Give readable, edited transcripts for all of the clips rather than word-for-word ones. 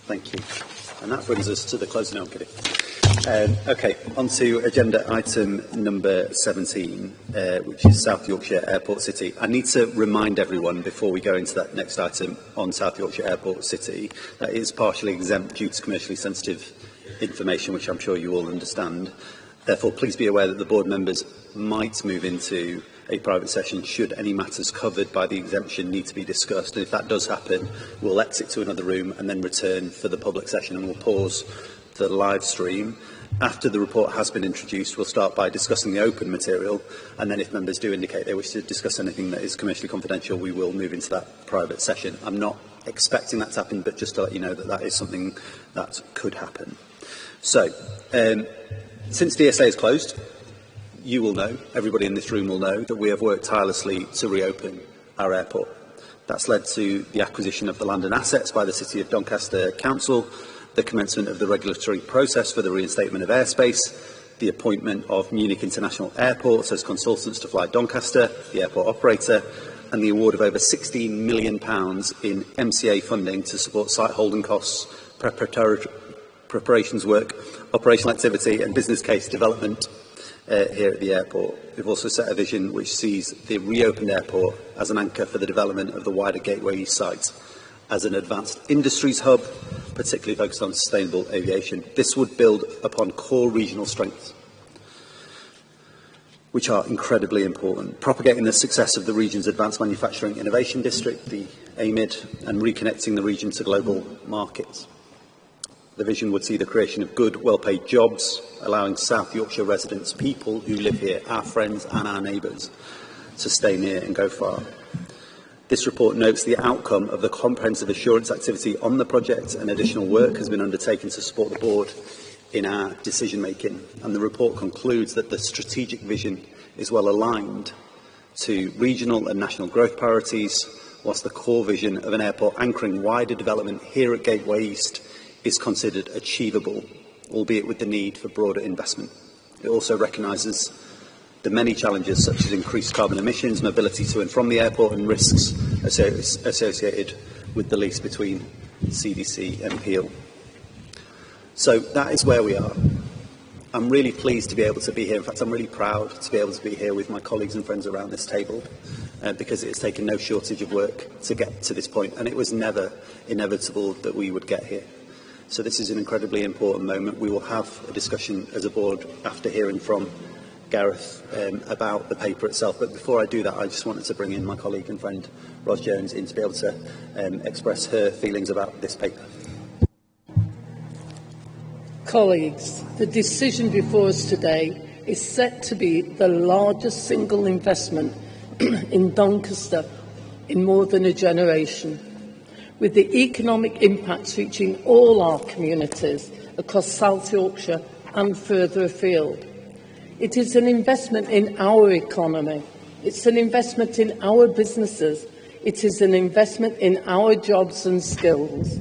Thank you. And that brings us to the closing. No, I'm kidding. Okay, on to agenda item number 17, which is South Yorkshire Airport City. I need to remind everyone before we go into that next item on South Yorkshire Airport City that it is partially exempt due to commercially sensitive information, which I'm sure you all understand. Therefore, please be aware that the board members might move into a private session should any matters covered by the exemption need to be discussed. And if that does happen, we'll exit to another room and then return for the public session, and we'll pause the live stream. After the report has been introduced, we'll start by discussing the open material, and then if members do indicate they wish to discuss anything that is commercially confidential, we will move into that private session. I'm not expecting that to happen, but just to let you know that that is something that could happen. So, since DSA is closed, you will know, everybody in this room will know, that we have worked tirelessly to reopen our airport. That's led to the acquisition of the land and assets by the City of Doncaster Council, the commencement of the regulatory process for the reinstatement of airspace, the appointment of Munich International Airport as consultants to fly Doncaster, the airport operator, and the award of over £16 million in MCA funding to support site holding costs, preparations work, operational activity and business case development here at the airport. We've also set a vision which sees the reopened airport as an anchor for the development of the wider Gateway East site as an advanced industries hub, particularly focused on sustainable aviation. This would build upon core regional strengths, which are incredibly important, propagating the success of the region's Advanced Manufacturing Innovation District, the AMID, and reconnecting the region to global markets. The vision would see the creation of good, well-paid jobs, allowing South Yorkshire residents, people who live here, our friends and our neighbours, to stay near and go far. This report notes the outcome of the comprehensive assurance activity on the project, and additional work has been undertaken to support the board in our decision-making. And the report concludes that the strategic vision is well aligned to regional and national growth priorities, whilst the core vision of an airport anchoring wider development here at Gateway East is considered achievable, albeit with the need for broader investment. It also recognises the many challenges such as increased carbon emissions, mobility to and from the airport, and risks associated with the lease between CDC and Peel. So that is where we are. I'm really pleased to be able to be here. In fact, I'm really proud to be able to be here with my colleagues and friends around this table, because it has taken no shortage of work to get to this point, and it was never inevitable that we would get here. So this is an incredibly important moment. We will have a discussion as a board after hearing from Gareth about the paper itself. But before I do that, I just wanted to bring in my colleague and friend Ros Jones in to be able to express her feelings about this paper. Colleagues, the decision before us today is set to be the largest single investment in Doncaster in more than a generation, with the economic impacts reaching all our communities across South Yorkshire and further afield. It is an investment in our economy. It's an investment in our businesses. It is an investment in our jobs and skills.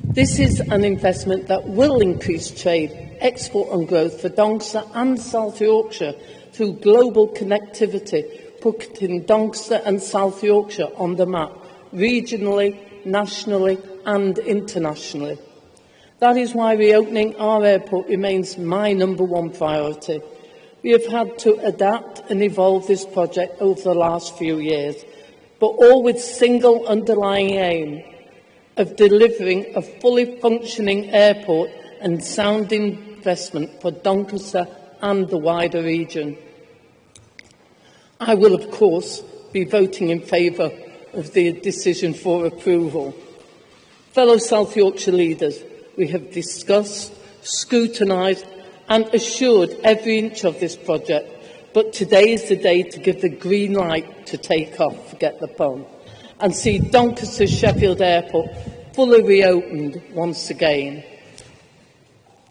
This is an investment that will increase trade, export and growth for Doncaster and South Yorkshire through global connectivity, putting Doncaster and South Yorkshire on the map, regionally, nationally and internationally. That is why reopening our airport remains my #1 priority. We have had to adapt and evolve this project over the last few years, but all with single underlying aim of delivering a fully functioning airport and sound investment for Doncaster and the wider region. I will, of course, be voting in favour of the decision for approval. Fellow South Yorkshire leaders, we have discussed, scrutinised and assured every inch of this project, but today is the day to give the green light to take off, forget the pun, and see Doncaster Sheffield Airport fully reopened once again.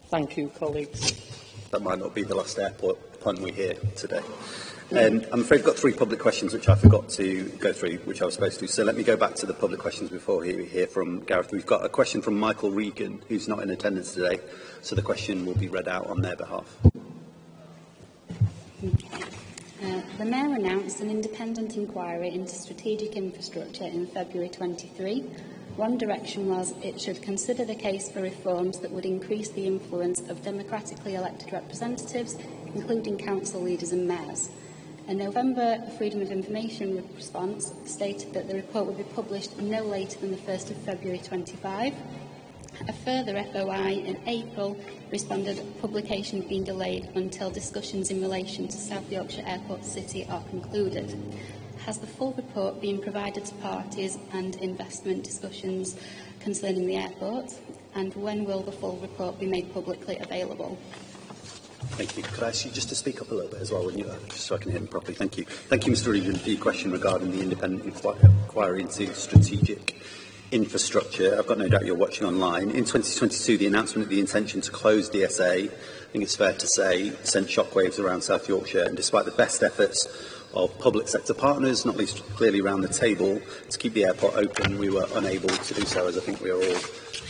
Thank you, colleagues. That might not be the last airport pun we hear today. I'm afraid I've got 3 public questions which I forgot to go through, which I was supposed to. So let me go back to the public questions before we hear from Gareth. We've got a question from Michael Regan, who's not in attendance today, so the question will be read out on their behalf. The Mayor announced an independent inquiry into strategic infrastructure in February 23. One direction was it should consider the case for reforms that would increase the influence of democratically elected representatives, including council leaders and mayors. A November Freedom of Information response stated that the report would be published no later than the 1st of February 25. A further FOI in April responded publication being delayed until discussions in relation to South Yorkshire Airport City are concluded. Has the full report been provided to parties and investment discussions concerning the airport? And when will the full report be made publicly available? Thank you. Could I ask you just to speak up a little bit as well, just so I can hear them properly? Thank you. Thank you, Mr. Regan, for your question regarding the independent inquiry into strategic infrastructure. I've got no doubt you're watching online. In 2022, the announcement of the intention to close DSA, I think it's fair to say, sent shockwaves around South Yorkshire, and despite the best efforts of public sector partners, not least clearly around the table, to keep the airport open, we were unable to do so, as I think we are all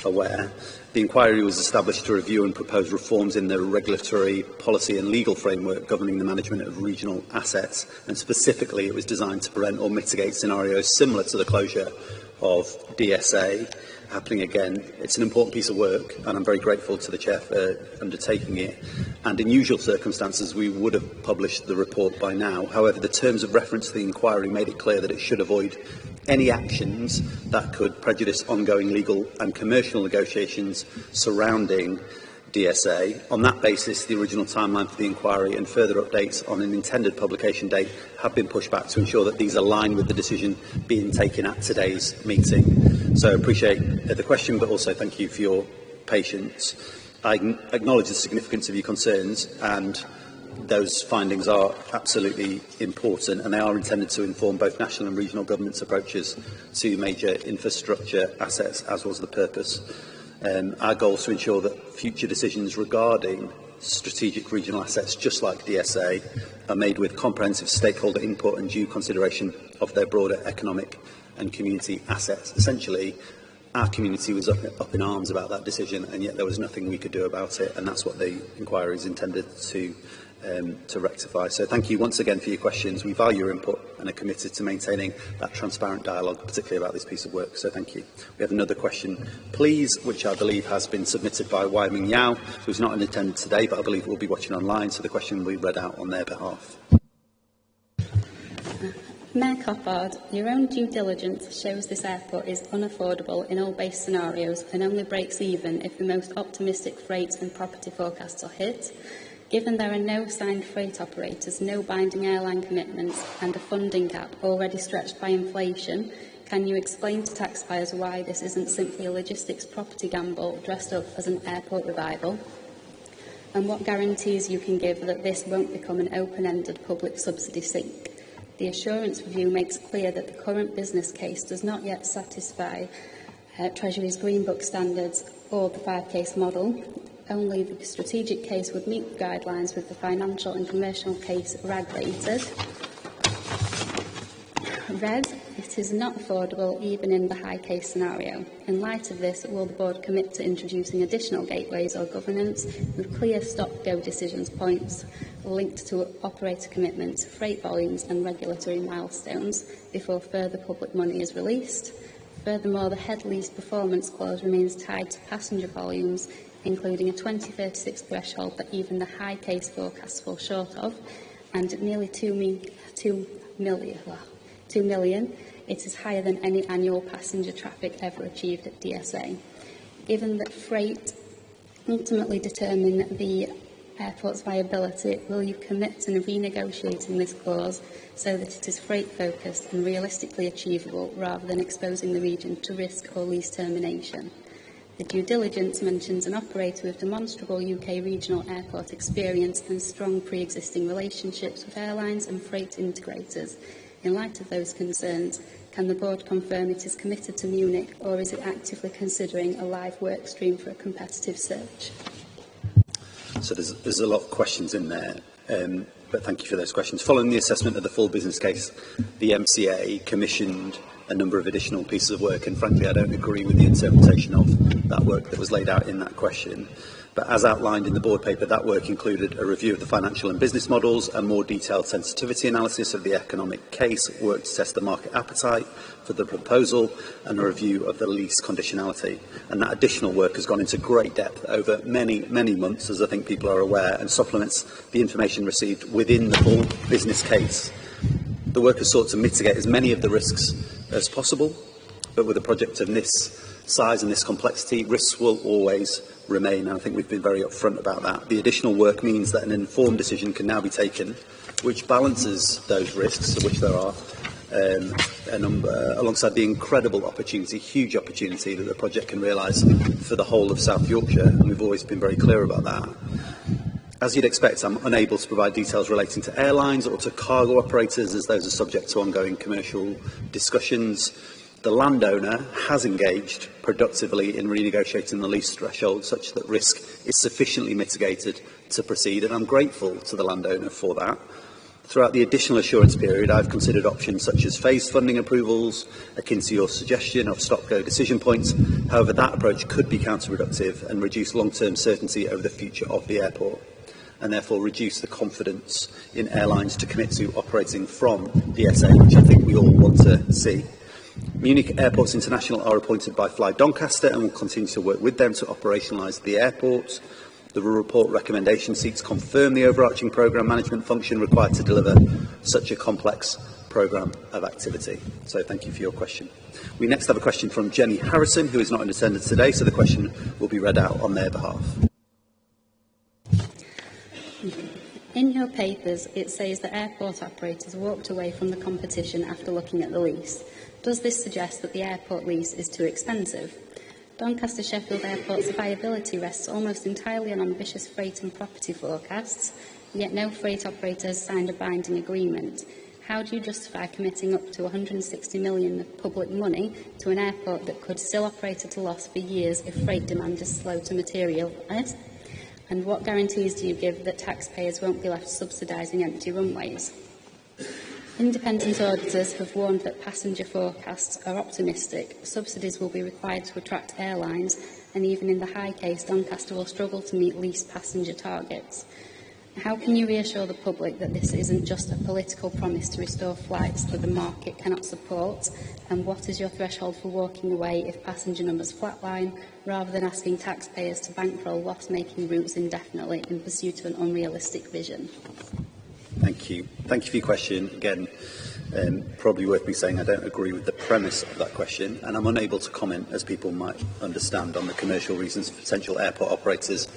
aware. The inquiry was established to review and propose reforms in the regulatory, policy and legal framework governing the management of regional assets, and specifically it was designed to prevent or mitigate scenarios similar to the closure of DSA happening again. It's an important piece of work, and I'm very grateful to the Chair for undertaking it. And in usual circumstances, we would have published the report by now. However, the terms of reference to the inquiry made it clear that it should avoid any actions that could prejudice ongoing legal and commercial negotiations surrounding DSA. On that basis, the original timeline for the inquiry and further updates on an intended publication date have been pushed back to ensure that these align with the decision being taken at today's meeting. So I appreciate the question, but also thank you for your patience. I acknowledge the significance of your concerns, and those findings are absolutely important, and they are intended to inform both national and regional governments' approaches to major infrastructure assets, as was the purpose. Our goal is to ensure that future decisions regarding strategic regional assets, just like DSA, are made with comprehensive stakeholder input and due consideration of their broader economic and community assets. Essentially, our community was up in arms about that decision, and yet there was nothing we could do about it, and that's what the inquiry is intended to rectify. So thank you once again for your questions. We value your input and are committed to maintaining that transparent dialogue, particularly about this piece of work. So thank you. We have another question, please, which I believe has been submitted by Wai Ming Yao, who's not in attendance today, but I believe will be watching online. So the question will be read out on their behalf. Mayor Coppard, your own due diligence shows this airport is unaffordable in all base scenarios and only breaks even if the most optimistic freight and property forecasts are hit. Given there are no signed freight operators, no binding airline commitments and a funding gap already stretched by inflation, can you explain to taxpayers why this isn't simply a logistics property gamble dressed up as an airport revival? And what guarantees you can give that this won't become an open-ended public subsidy sink? The assurance review makes clear that the current business case does not yet satisfy Treasury's Green Book standards or the 5-case model. Only the strategic case would meet the guidelines, with the financial and commercial case RAG-rated. Red, it is not affordable even in the high-case scenario. In light of this, will the board commit to introducing additional gateways or governance with clear stop-go decisions points linked to operator commitments, freight volumes and regulatory milestones before further public money is released? Furthermore, the head lease performance clause remains tied to passenger volumes, including a 2036 threshold that even the high case forecasts fall short of, and at nearly 2 million, it is higher than any annual passenger traffic ever achieved at DSA. Given that freight ultimately determine the airport's viability, will you commit to renegotiating this clause so that it is freight-focused and realistically achievable, rather than exposing the region to risk or lease termination? The due diligence mentions an operator with demonstrable UK regional airport experience and strong pre-existing relationships with airlines and freight integrators. In light of those concerns, can the board confirm it is committed to Munich, or is it actively considering a live work stream for a competitive search? So there's a lot of questions in there, but thank you for those questions. Following the assessment of the full business case, the MCA commissioned a number of additional pieces of work, and frankly I don't agree with the interpretation of that work that was laid out in that question. But as outlined in the board paper, that work included a review of the financial and business models, a more detailed sensitivity analysis of the economic case, work to test the market appetite for the proposal, and a review of the lease conditionality. And that additional work has gone into great depth over many, many months, as I think people are aware, and supplements the information received within the full business case. The work has sought to mitigate as many of the risks as possible, but with a project of this size and this complexity, risks will always remain, and I think we've been very upfront about that. The additional work means that an informed decision can now be taken which balances those risks, of which there are a number, alongside the incredible opportunity, huge opportunity that the project can realise for the whole of South Yorkshire, and we've always been very clear about that. As you'd expect, I'm unable to provide details relating to airlines or to cargo operators, as those are subject to ongoing commercial discussions. The landowner has engaged productively in renegotiating the lease threshold such that risk is sufficiently mitigated to proceed, and I'm grateful to the landowner for that. Throughout the additional assurance period, I've considered options such as phased funding approvals, akin to your suggestion of stop-go decision points. However, that approach could be counterproductive and reduce long-term certainty over the future of the airport, and therefore reduce the confidence in airlines to commit to operating from the SA, which I think we all want to see. Munich Airports International are appointed by Fly Doncaster and will continue to work with them to operationalise the airport. The report recommendation seeks to confirm the overarching programme management function required to deliver such a complex programme of activity. So thank you for your question. We next have a question from Jenny Harrison, who is not in attendance today, so the question will be read out on their behalf. In your papers, it says that airport operators walked away from the competition after looking at the lease. Does this suggest that the airport lease is too expensive? Doncaster Sheffield Airport's viability rests almost entirely on ambitious freight and property forecasts, yet no freight operator has signed a binding agreement. How do you justify committing up to 160 million of public money to an airport that could still operate at a loss for years if freight demand is slow to materialise? And what guarantees do you give that taxpayers won't be left subsidising empty runways? Independent auditors have warned that passenger forecasts are optimistic. Subsidies will be required to attract airlines, and even in the high case, Doncaster will struggle to meet leased passenger targets. How can you reassure the public that this isn't just a political promise to restore flights that the market cannot support? And what is your threshold for walking away if passenger numbers flatline, rather than asking taxpayers to bankroll loss-making routes indefinitely in pursuit of an unrealistic vision? Thank you. Thank you for your question. Again, probably worth me saying I don't agree with the premise of that question, and I'm unable to comment, as people might understand, on the commercial reasons for potential airport operators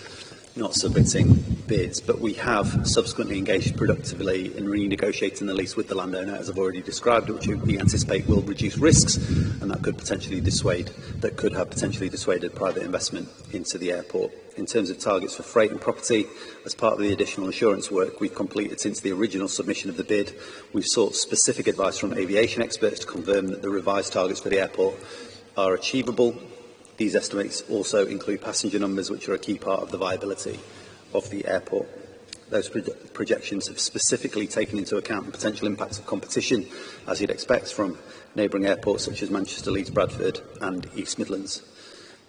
not submitting bids, but we have subsequently engaged productively in renegotiating the lease with the landowner, as I've already described, which we anticipate will reduce risks, and that could have potentially dissuaded private investment into the airport. In terms of targets for freight and property, as part of the additional assurance work we've completed since the original submission of the bid, we've sought specific advice from aviation experts to confirm that the revised targets for the airport are achievable. These estimates also include passenger numbers, which are a key part of the viability of the airport. Those projections have specifically taken into account the potential impacts of competition, as you'd expect from neighbouring airports such as Manchester, Leeds, Bradford and East Midlands.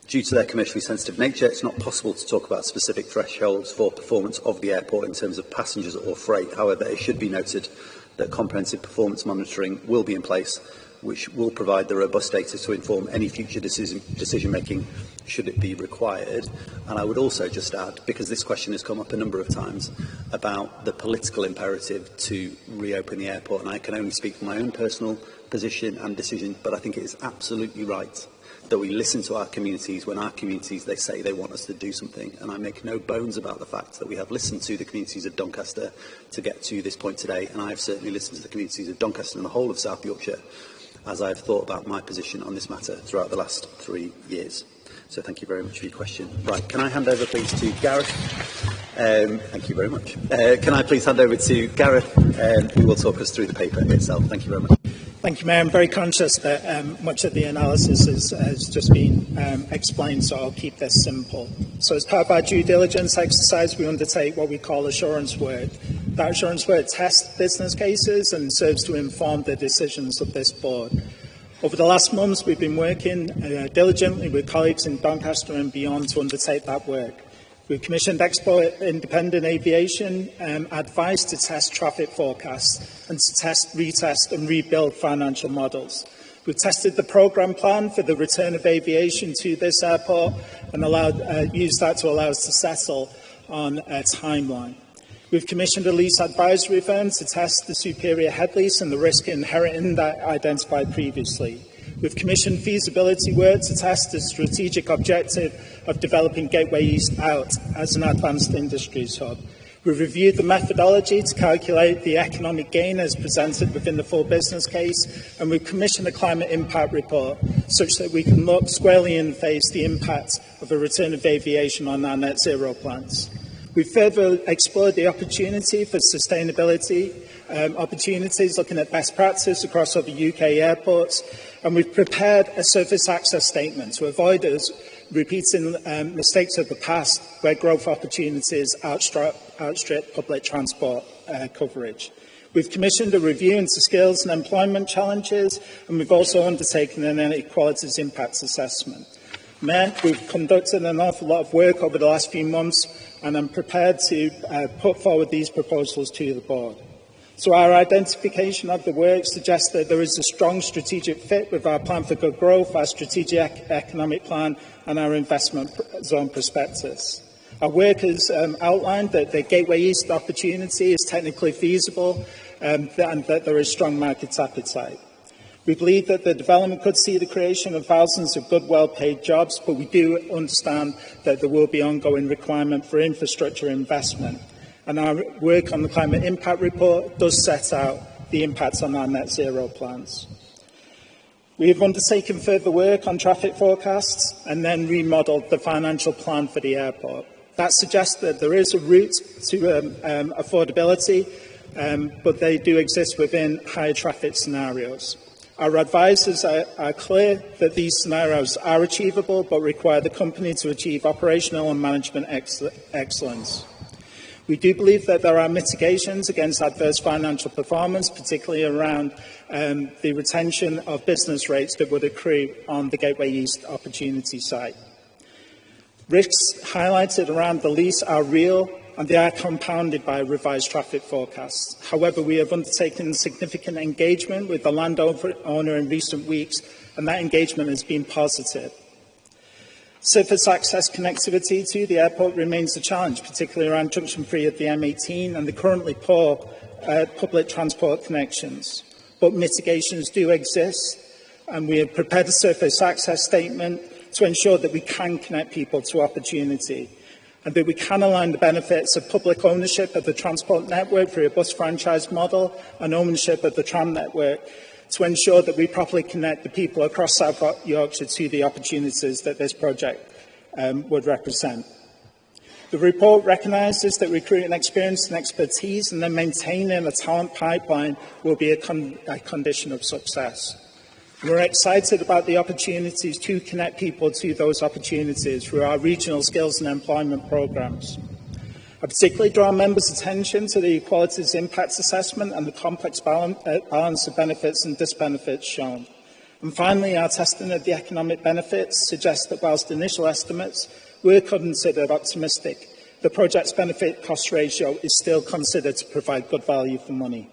Due to their commercially sensitive nature, it's not possible to talk about specific thresholds for performance of the airport in terms of passengers or freight. However, it should be noted that comprehensive performance monitoring will be in place, which will provide the robust data to inform any future decision-making should it be required. And I would also just add, because this question has come up a number of times, about the political imperative to reopen the airport, and I can only speak from my own personal position and decision, but I think it is absolutely right that we listen to our communities when our communities, they say they want us to do something. And I make no bones about the fact that we have listened to the communities of Doncaster to get to this point today, and I have certainly listened to the communities of Doncaster and the whole of South Yorkshire as I've thought about my position on this matter throughout the last 3 years. So thank you very much for your question. Right, can I hand over please to Gareth? Thank you very much. Can I please hand over to Gareth, who will talk us through the paper itself. Thank you very much. Thank you, Mayor. I'm very conscious that much of the analysis has just been explained, so I'll keep this simple. So as part of our due diligence exercise, we undertake what we call assurance work. That assurance work tests business cases and serves to inform the decisions of this board. Over the last months, we've been working diligently with colleagues in Doncaster and beyond to undertake that work. We've commissioned expert independent aviation advice to test traffic forecasts and to test, retest and rebuild financial models. We've tested the programme plan for the return of aviation to this airport and used that to allow us to settle on a timeline. We've commissioned a lease advisory firm to test the superior head lease and the risk inherent in that identified previously. We've commissioned feasibility work to test the strategic objective of developing Gateway East out as an advanced industries hub. We've reviewed the methodology to calculate the economic gain as presented within the full business case, and we've commissioned a climate impact report such that we can look squarely in the face the impact of a return of aviation on our net zero plans. We've further explored the opportunity for sustainability opportunities, looking at best practice across other UK airports, and we've prepared a surface access statement to avoid us repeating mistakes of the past where growth opportunities outstrip public transport coverage. We've commissioned a review into skills and employment challenges, and we've also undertaken an inequalities impact assessment. Mayor, we've conducted an awful lot of work over the last few months, and I'm prepared to put forward these proposals to the board. So our identification of the work suggests that there is a strong strategic fit with our plan for good growth, our strategic economic plan and our investment zone prospectus. Our work has outlined that the Gateway East opportunity is technically feasible and that there is strong market appetite. We believe that the development could see the creation of thousands of good, well-paid jobs, but we do understand that there will be ongoing requirement for infrastructure investment. And our work on the climate impact report does set out the impacts on our net zero plans. We have undertaken further work on traffic forecasts and then remodelled the financial plan for the airport. That suggests that there is a route to affordability, but they do exist within higher traffic scenarios. Our advisors are clear that these scenarios are achievable, but require the company to achieve operational and management excellence. We do believe that there are mitigations against adverse financial performance, particularly around the retention of business rates that would accrue on the Gateway East opportunity site. Risks highlighted around the lease are real and they are compounded by revised traffic forecasts. However, we have undertaken significant engagement with the landowner in recent weeks, and that engagement has been positive. Surface access connectivity to the airport remains a challenge, particularly around Junction 3 of the M18 and the currently poor public transport connections. But mitigations do exist, and we have prepared a surface access statement to ensure that we can connect people to opportunity and that we can align the benefits of public ownership of the transport network through a bus franchise model and ownership of the tram network to ensure that we properly connect the people across South Yorkshire to the opportunities that this project would represent. The report recognises that recruiting experience and expertise and then maintaining a talent pipeline will be a condition of success. We're excited about the opportunities to connect people to those opportunities through our regional skills and employment programmes. I particularly draw members' attention to the equalities impact assessment and the complex balance of benefits and disbenefits shown. And finally, our testing of the economic benefits suggests that whilst initial estimates were considered optimistic, the project's benefit-cost ratio is still considered to provide good value for money.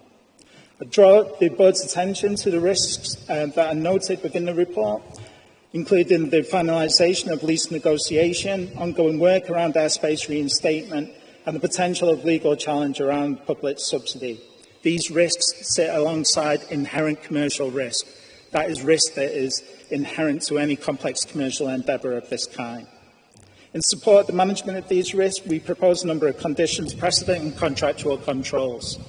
I draw the board's attention to the risks that are noted within the report, including the finalisation of lease negotiation, ongoing work around airspace reinstatement, and the potential of legal challenge around public subsidy. These risks sit alongside inherent commercial risk. That is risk that is inherent to any complex commercial endeavour of this kind. In support of the management of these risks, we propose a number of conditions precedent and contractual controls.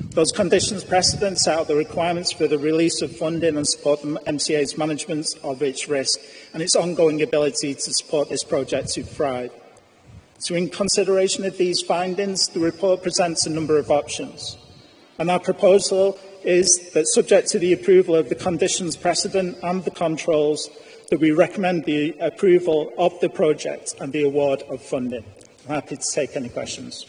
Those conditions precedent set out the requirements for the release of funding and support the MCA's management of its risk and its ongoing ability to support this project to thrive. So in consideration of these findings, the report presents a number of options. And our proposal is that, subject to the approval of the conditions precedent and the controls, that we recommend the approval of the project and the award of funding. I'm happy to take any questions.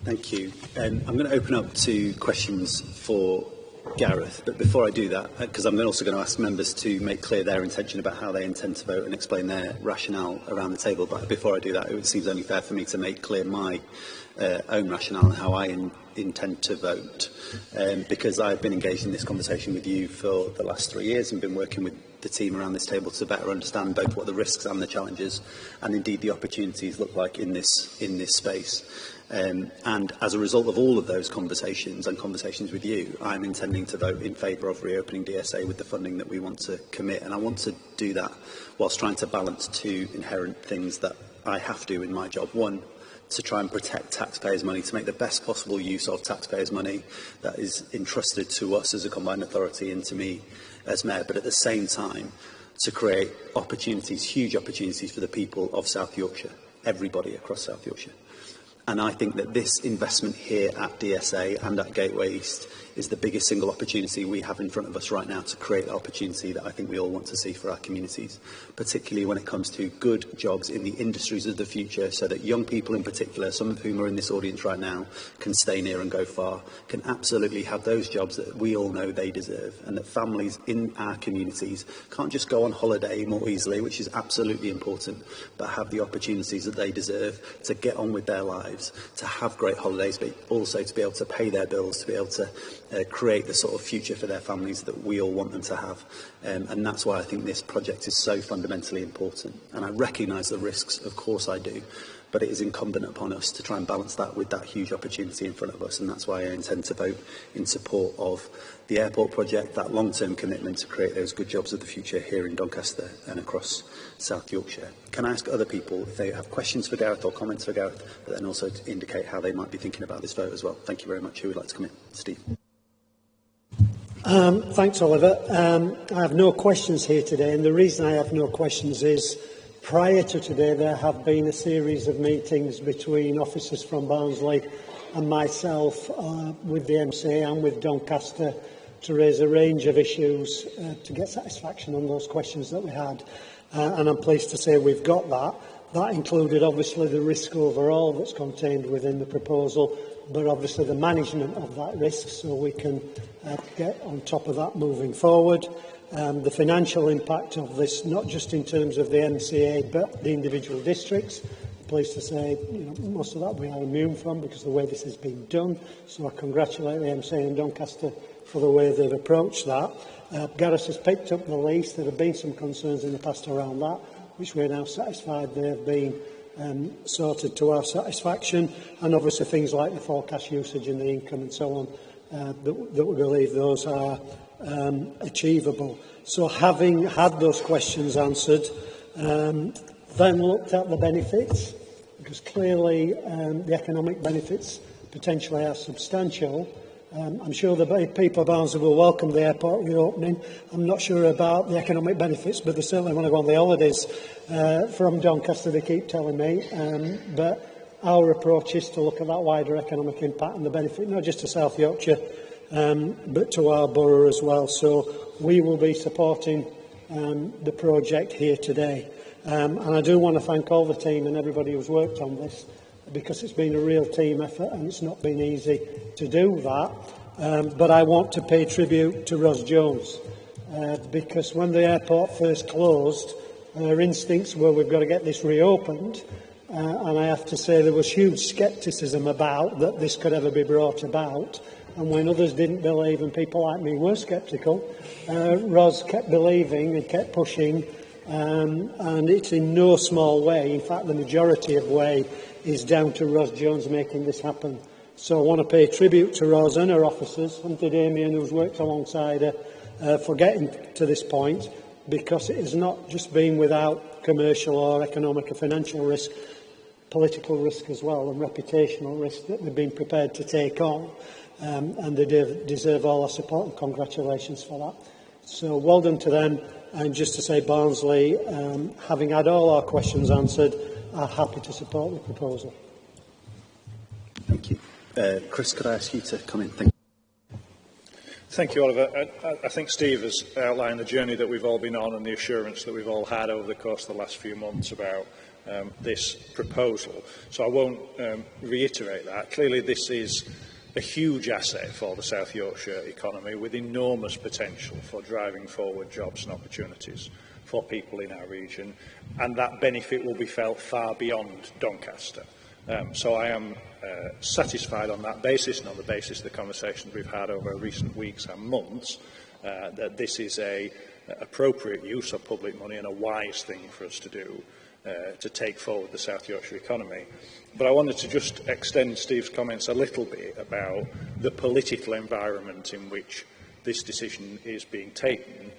Thank you. I'm going to open up to questions for Gareth, but before I do that, because I'm also going to ask members to make clear their intention about how they intend to vote and explain their rationale around the table, but before I do that, it seems only fair for me to make clear my own rationale and how I intend to vote, because I've been engaged in this conversation with you for the last 3 years and been working with the team around this table to better understand both what the risks and the challenges and indeed the opportunities look like in this space. And as a result of all of those conversations and conversations with you, I'm intending to vote in favour of reopening DSA with the funding that we want to commit. And I want to do that whilst trying to balance two inherent things that I have to in my job. One, to try and protect taxpayers' money, to make the best possible use of taxpayers' money that is entrusted to us as a combined authority and to me as Mayor, but at the same time to create opportunities, huge opportunities for the people of South Yorkshire, everybody across South Yorkshire. And I think that this investment here at DSA and at Gateway East is the biggest single opportunity we have in front of us right now to create opportunity that I think we all want to see for our communities, particularly when it comes to good jobs in the industries of the future, so that young people in particular, some of whom are in this audience right now, can stay near and go far, can absolutely have those jobs that we all know they deserve, and that families in our communities can't just go on holiday more easily, which is absolutely important, but have the opportunities that they deserve to get on with their lives, to have great holidays, but also to be able to pay their bills, to be able to create the sort of future for their families that we all want them to have. And that's why I think this project is so fundamentally important. And I recognise the risks, of course I do, but it is incumbent upon us to try and balance that with that huge opportunity in front of us. And that's why I intend to vote in support of the airport project, that long-term commitment to create those good jobs of the future here in Doncaster and across South Yorkshire. Can I ask other people if they have questions for Gareth or comments for Gareth, but then also to indicate how they might be thinking about this vote as well? Thank you very much. Who would like to come in? Steve. Thanks, Oliver. I have no questions here today, and the reason I have no questions is prior to today there have been a series of meetings between officers from Barnsley and myself with the MCA and with Doncaster to raise a range of issues to get satisfaction on those questions that we had. And I'm pleased to say we've got that. That included obviously the risk overall that's contained within the proposal, but obviously the management of that risk so we can get on top of that moving forward. The financial impact of this, not just in terms of the MCA, but the individual districts. Pleased to say, most of that we are immune from because of the way this has been done. So I congratulate the MCA and Doncaster for the way they've approached that. Gareth has picked up the lease. There have been some concerns in the past around that, which we're now satisfied they've been sorted to our satisfaction, and obviously things like the forecast usage and the income and so on, that we believe those are achievable. So having had those questions answered, then looked at the benefits, because clearly the economic benefits potentially are substantial. I'm sure the people of Barnsley will welcome the airport reopening. I'm not sure about the economic benefits, but they certainly want to go on the holidays from Doncaster, they keep telling me. But our approach is to look at that wider economic impact and the benefit, not just to South Yorkshire, but to our borough as well. So we will be supporting the project here today. And I do want to thank all the team and everybody who's worked on this, because it's been a real team effort and it's not been easy to do that. But I want to pay tribute to Ros Jones, because when the airport first closed, her instincts were we've got to get this reopened. And I have to say there was huge scepticism about that this could ever be brought about. And when others didn't believe and people like me were sceptical, Ros kept believing and kept pushing. And it's in no small way, in fact the majority of way, is down to Ros Jones making this happen. So I want to pay tribute to Ros and her officers, and to Damien who's worked alongside her for getting to this point, because it has not just been without commercial or economic or financial risk, political risk as well, and reputational risk that they've been prepared to take on, and they deserve all our support and congratulations for that. So well done to them, and just to say Barnsley, having had all our questions answered, are happy to support the proposal. Thank you. Chris, could I ask you to come in? Thank you, Oliver. I think Steve has outlined the journey that we've all been on and the assurance that we've all had over the course of the last few months about this proposal. So I won't reiterate that. Clearly, this is a huge asset for the South Yorkshire economy with enormous potential for driving forward jobs and opportunities for people in our region, and that benefit will be felt far beyond Doncaster. So I am satisfied on that basis, and on the basis of the conversations we've had over recent weeks and months, that this is a appropriate use of public money and a wise thing for us to do to take forward the South Yorkshire economy. But I wanted to just extend Steve's comments a little bit about the political environment in which this decision is being taken,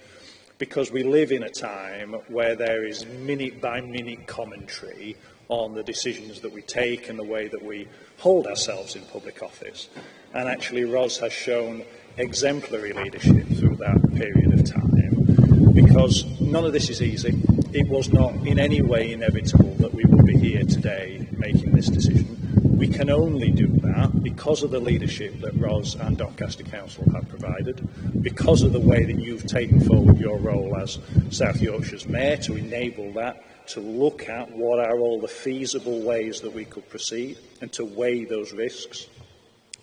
because we live in a time where there is minute-by-minute commentary on the decisions that we take and the way that we hold ourselves in public office. And actually, Ros has shown exemplary leadership through that period of time, because none of this is easy. It was not in any way inevitable that we would be here today making this decision. We can only do that because of the leadership that Ros and Doncaster Council have provided, because of the way that you've taken forward your role as South Yorkshire's Mayor to enable that, to look at what are all the feasible ways that we could proceed and to weigh those risks.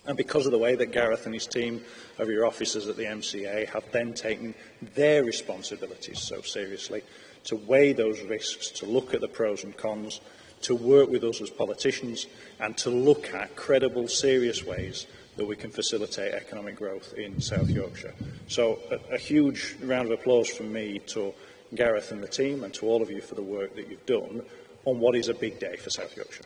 And because of the way that Gareth and his team of your officers at the MCA have then taken their responsibilities so seriously, to weigh those risks, to look at the pros and cons, to work with us as politicians, and to look at credible, serious ways that we can facilitate economic growth in South Yorkshire. So a huge round of applause from me to Gareth and the team, and to all of you for the work that you've done on what is a big day for South Yorkshire.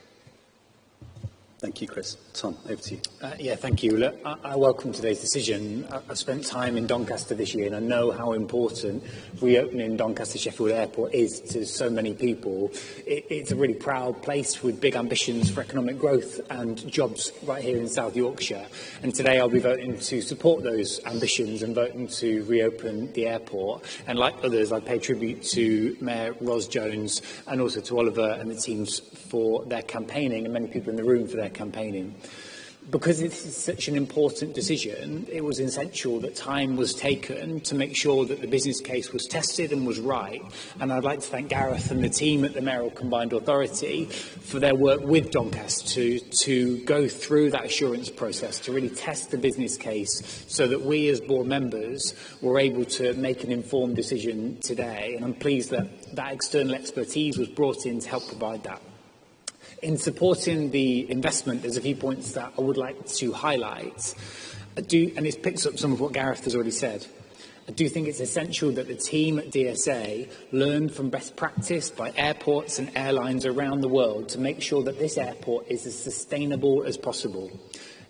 Thank you, Chris. Tom, over to you. Yeah, thank you. Look, I welcome today's decision. I've spent time in Doncaster this year, and I know how important reopening Doncaster Sheffield Airport is to so many people. It's a really proud place with big ambitions for economic growth and jobs right here in South Yorkshire. And today I'll be voting to support those ambitions and voting to reopen the airport. And like others, I pay tribute to Mayor Ros Jones and also to Oliver and the teams for their campaigning, and many people in the room for their campaigning. Because it is such an important decision, it was essential that time was taken to make sure that the business case was tested and was right. And I'd like to thank Gareth and the team at the Mayoral Combined Authority for their work with Doncaster to go through that assurance process, to really test the business case so that we as board members were able to make an informed decision today. And I'm pleased that that external expertise was brought in to help provide that. In supporting the investment, there's a few points that I would like to highlight. And it picks up some of what Gareth has already said. I do think it's essential that the team at DSA learn from best practice by airports and airlines around the world to make sure that this airport is as sustainable as possible.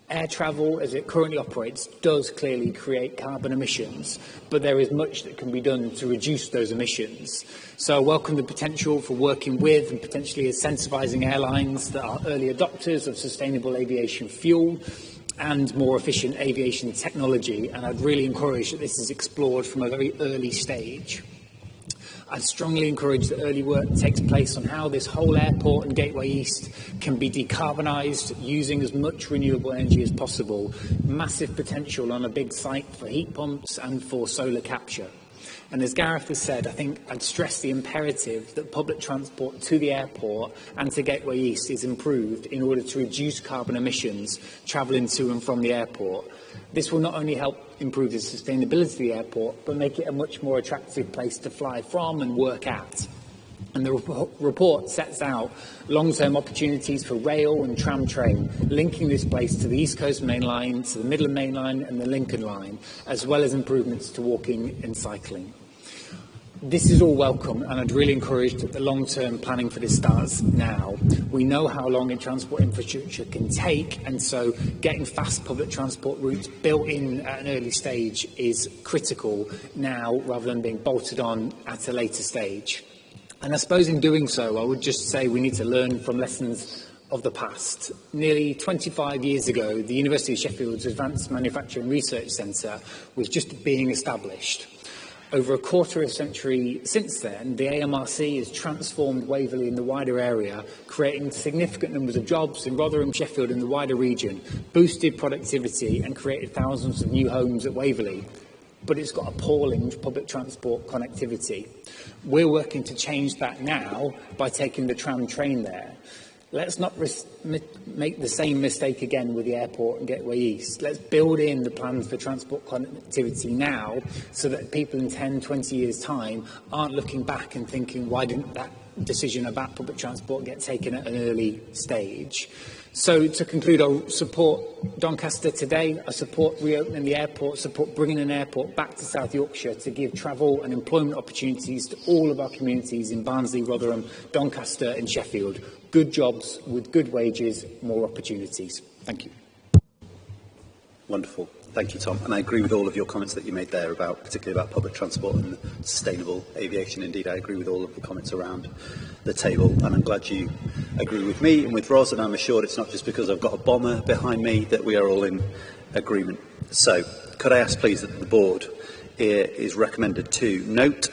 Air travel, as it currently operates, does clearly create carbon emissions, but there is much that can be done to reduce those emissions. So I welcome the potential for working with and potentially incentivising airlines that are early adopters of sustainable aviation fuel and more efficient aviation technology, and I'd really encourage that this is explored from a very early stage. I'd strongly encourage that early work takes place on how this whole airport and Gateway East can be decarbonised using as much renewable energy as possible. Massive potential on a big site for heat pumps and for solar capture. And as Gareth has said, I think I'd stress the imperative that public transport to the airport and to Gateway East is improved in order to reduce carbon emissions travelling to and from the airport. This will not only help improve the sustainability of the airport, but make it a much more attractive place to fly from and work at. And the report sets out long-term opportunities for rail and tram train, linking this place to the East Coast Main Line, to the Midland Main Line and the Lincoln Line, as well as improvements to walking and cycling. This is all welcome, and I'd really encourage that the long-term planning for this starts now. We know how long a transport infrastructure can take, and so getting fast public transport routes built in at an early stage is critical now, rather than being bolted on at a later stage. And I suppose in doing so, I would just say we need to learn from lessons of the past. Nearly 25 years ago, the University of Sheffield's Advanced Manufacturing Research Centre was just being established. Over a quarter of a century since then, the AMRC has transformed Waverley and the wider area, creating significant numbers of jobs in Rotherham, Sheffield and the wider region, boosted productivity and created thousands of new homes at Waverley. But it's got appalling public transport connectivity. We're working to change that now by taking the tram train there. let's not make the same mistake again with the airport and Gateway East. Let's build in the plans for transport connectivity now so that people in 10, 20 years' time aren't looking back and thinking, why didn't that decision about public transport get taken at an early stage? So to conclude, I'll support Doncaster today. I support reopening the airport, support bringing an airport back to South Yorkshire to give travel and employment opportunities to all of our communities in Barnsley, Rotherham, Doncaster and Sheffield. Good jobs with good wages, more opportunities. Thank you. Wonderful. Thank you, Tom. And I agree with all of your comments that you made there, particularly about public transport and sustainable aviation. Indeed, I agree with all of the comments around the table. And I'm glad you agree with me and with Ros. And I'm assured it's not just because I've got a bomber behind me that we are all in agreement. So could I ask, please, that the board is recommended to note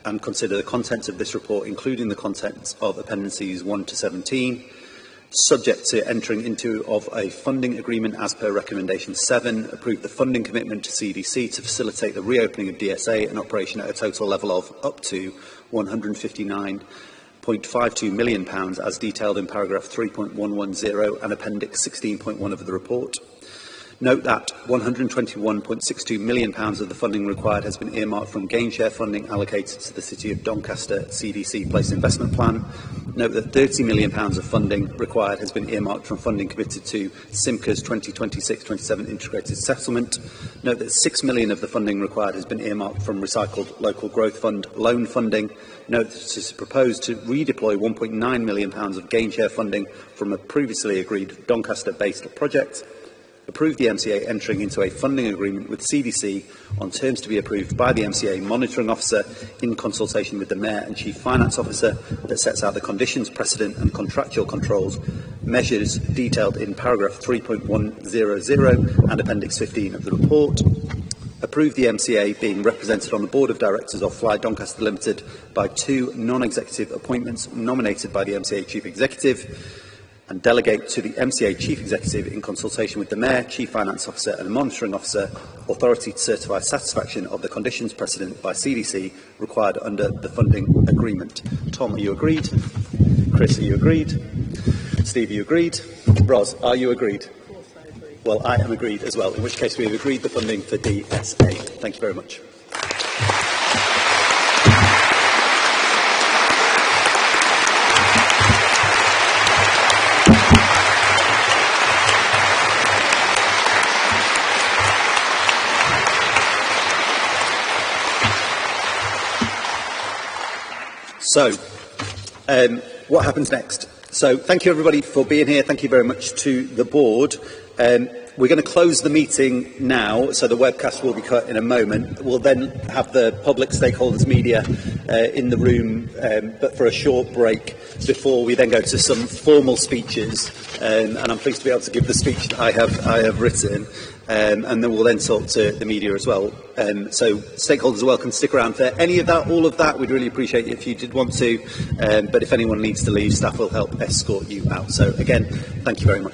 and consider the contents of this report, including the contents of appendices 1 to 17, subject to entering into of a funding agreement as per recommendation 7, approve the funding commitment to CDC to facilitate the reopening of DSA and operation at a total level of up to £159.52 million as detailed in paragraph 3.110 and appendix 16.1 of the report. Note that £121.62 million of the funding required has been earmarked from gain share funding allocated to the City of Doncaster CDC Place Investment Plan. Note that £30 million of funding required has been earmarked from funding committed to SYMCA's 2026-27 integrated settlement. Note that £6 million of the funding required has been earmarked from recycled local growth fund loan funding. Note that it is proposed to redeploy £1.9 million of gain share funding from a previously agreed Doncaster-based project. Approve the MCA entering into a funding agreement with CDC on terms to be approved by the MCA monitoring officer in consultation with the Mayor and Chief Finance Officer that sets out the conditions, precedent and contractual controls, measures detailed in paragraph 3.100 and appendix 15 of the report. Approve the MCA being represented on the Board of Directors of Fly Doncaster Limited by 2 non-executive appointments nominated by the MCA Chief Executive, and delegate to the MCA Chief Executive in consultation with the Mayor, Chief Finance Officer and Monitoring Officer authority to certify satisfaction of the conditions precedent by CDC required under the funding agreement. Tom, are you agreed? Chris, are you agreed? Steve, are you agreed? Ros, are you agreed? Of course I agree. Well, I am agreed as well, in which case we have agreed the funding for DSA. Thank you very much. So, what happens next? So, thank you everybody for being here. Thank you very much to the board. We're going to close the meeting now, so the webcast will be cut in a moment. We'll then have the public stakeholders media in the room, but for a short break before we then go to some formal speeches. And I'm pleased to be able to give the speech that I have written. And then we'll then talk to the media as well. So stakeholders are welcome to stick around for any of that, all of that. We'd really appreciate it if you did want to. But if anyone needs to leave, staff will help escort you out. So again, thank you very much.